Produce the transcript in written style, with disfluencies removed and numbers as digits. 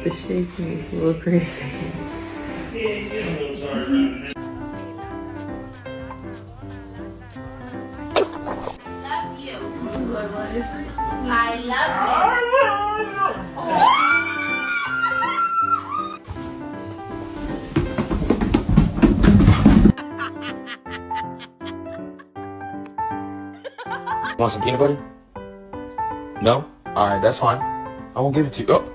The shaking is a little crazy. Love you. This is our life. I love Want some peanut butter? No? Alright, that's fine. I won't give it to you. Oh!